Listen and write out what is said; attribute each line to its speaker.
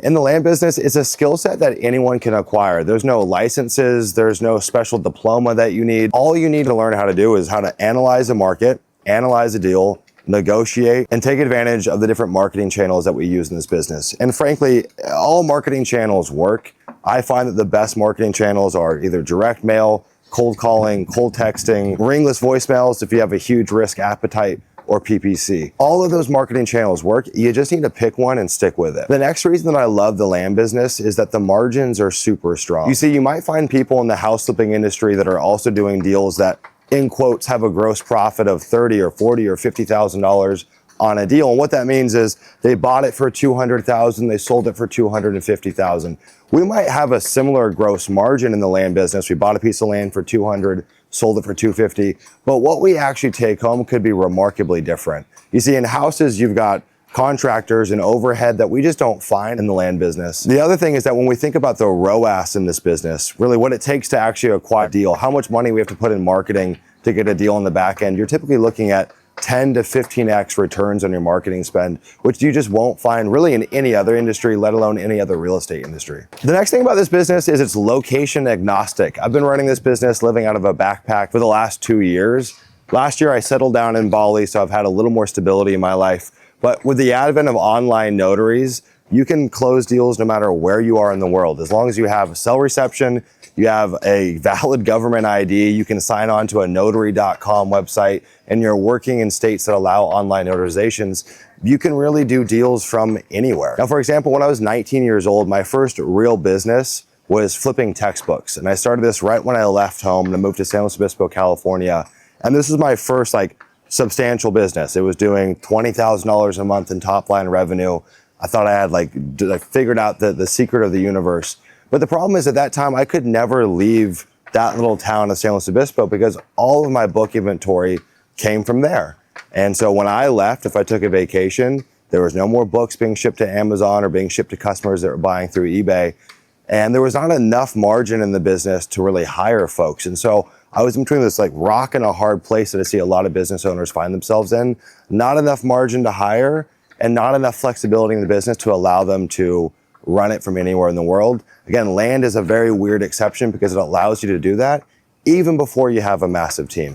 Speaker 1: In the land business, it's a skill set that anyone can acquire. There's no licenses, there's no special diploma that you need. All you need to learn how to do is how to analyze a market, analyze a deal, negotiate, and take advantage of the different marketing channels that we use in this business. And frankly, all marketing channels work. I find that the best marketing channels are either direct mail, cold calling, cold texting, ringless voicemails if you have a huge risk appetite, or PPC. All of those marketing channels work. You just need to pick one and stick with it. The next reason that I love the land business is that the margins are super strong. You see, you might find people in the house flipping industry that are also doing deals that, in quotes, have a gross profit of $30 or $40 or $50,000 on a deal. And what that means is they bought it for $200,000, they sold it for $250,000. We might have a similar gross margin in the land business. We bought a piece of land for $200, sold it for $250, but what we actually take home could be remarkably different. You see, in houses, you've got contractors and overhead that we just don't find in the land business. The other thing is that when we think about the ROAS in this business, really what it takes to actually acquire a deal, how much money we have to put in marketing to get a deal on the back end, you're typically looking at 10 to 15x returns on your marketing spend, which you just won't find really in any other industry, let alone any other real estate industry. The next thing about this business is it's location agnostic. I've been running this business living out of a backpack for the last 2 years. Last year I settled down in Bali, so I've had a little more stability in my life. But with the advent of online notaries, you can close deals no matter where you are in the world. As long as you have cell reception, you have a valid government ID, you can sign on to a notary.com website, and you're working in states that allow online notarizations, you can really do deals from anywhere. Now, for example, when I was 19 years old, my first real business was flipping textbooks. And I started this right when I left home to move to San Luis Obispo, California. And this was my first substantial business. It was doing $20,000 a month in top line revenue. I thought I had figured out the secret of the universe. But the problem is at that time, I could never leave that little town of San Luis Obispo because all of my book inventory came from there. And so when I left, if I took a vacation, there was no more books being shipped to Amazon or being shipped to customers that were buying through eBay. And there was not enough margin in the business to really hire folks. And so I was in between this rock and a hard place that I see a lot of business owners find themselves in. Not enough margin to hire and not enough flexibility in the business to allow them to run it from anywhere in the world. Again, land is a very weird exception because it allows you to do that even before you have a massive team.